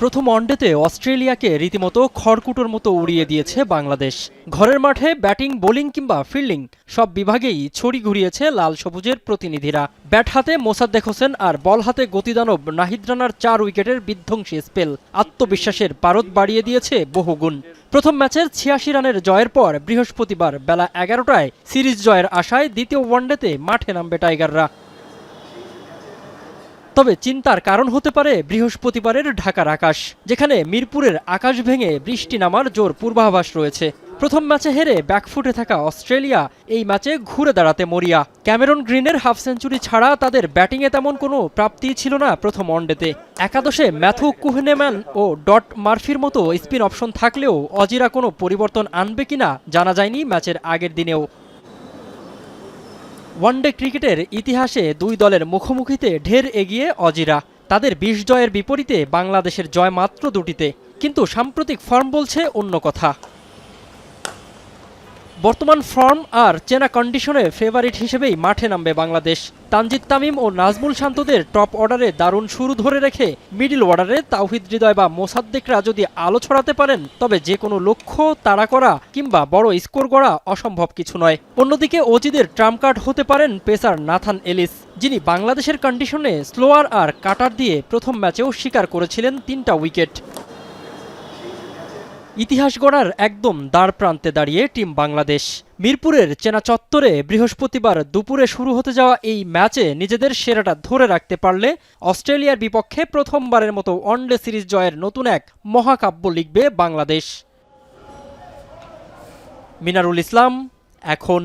প্রথম ওয়ানডেতে অস্ট্রেলিয়াকে রীতিমতো খড়কুটোর মতো উড়িয়ে দিয়েছে বাংলাদেশ। ঘরের মাঠে ব্যাটিং, বোলিং কিংবা ফিল্ডিং সব বিভাগেই ছড়ি ঘুরিয়েছে লাল সবুজের প্রতিনিধিরা। ব্যাট হাতে মোসাদ্দেক হোসেন আর বল হাতে গতিদানব নাহিদ রানার 4 উইকেটের বিধ্বংসী স্পেল আত্মবিশ্বাসের পারদ বাড়িয়ে দিয়েছে বহুগুণ। প্রথম ম্যাচের ৮৬ রানের জয়ের পর বৃহস্পতিবার বেলা ১১টায় সিরিজ জয়ের আশায় দ্বিতীয় ওয়ানডেতে মাঠে নামবে টাইগাররা। তবে চিন্তার কারণ হতে পারে বৃহস্পতিবারের ঢাকার আকাশ, যেখানে মিরপুরের আকাশ ভেঙে বৃষ্টি নামার জোর পূর্বাভাস রয়েছে। প্রথম ম্যাচে হেরে ব্যাকফুটে থাকা অস্ট্রেলিয়া এই ম্যাচে ঘুরে দাঁড়াতে মরিয়া। ক্যামেরন গ্রিনের হাফ সেঞ্চুরি ছাড়া তাদের ব্যাটিংয়ে তেমন কোনো প্রাপ্তিই ছিল না প্রথম ওয়ানডেতে। একাদশে ম্যাথু কুহনেম্যান ও ডট মার্ফির মতো স্পিন অপশন থাকলেও অজিরা কোনো পরিবর্তন আনবে কিনা জানা যায়নি ম্যাচের আগের দিনেও। ওয়ানডে ক্রিকেটের ইতিহাসে দুই দলের মুখোমুখিতে ঢের এগিয়ে অজিরা। তাদের ২০ জয়ের বিপরীতে বাংলাদেশের জয় মাত্র ২টিতে। কিন্তু সাম্প্রতিক ফর্ম বলছে অন্য কথা। বর্তমান ফর্ম আর চেনা কন্ডিশনে ফেভারিট হিসেবেই মাঠে নামবে বাংলাদেশ। তানজিদ তামিম ও নাজমুল শান্তদের টপ অর্ডারে দারুণ শুরু ধরে রেখে মিডল অর্ডারে তাওহিদ হৃদয় বা মোসাদ্দেকরা যদি আলো ছড়াতে পারেন, তবে যে কোনো লক্ষ্য তাড়া করা কিংবা বড় স্কোর গড়া অসম্ভব কিছু নয়। অন্যদিকে অজিদের ট্রাম্প কার্ড হতে পারেন পেসার নাথান এলিস, যিনি বাংলাদেশের কন্ডিশনে স্লোয়ার আর কাটার দিয়ে প্রথম ম্যাচেও শিকার করেছিলেন ৩টা উইকেট। ইতিহাস গড়ার একদম দ্বার প্রান্তে দাঁড়িয়ে টিম বাংলাদেশ। মিরপুরের চেনা চত্বরে বৃহস্পতিবার দুপুরে শুরু হতে যাওয়া এই ম্যাচে নিজেদের সেরাটা ধরে রাখতে পারলে অস্ট্রেলিয়ার বিপক্ষে প্রথমবারের মতো ওয়ানডে সিরিজ জয়ের নতুন এক মহাকাব্য লিখবে বাংলাদেশ। মিনারুল ইসলাম, এখন।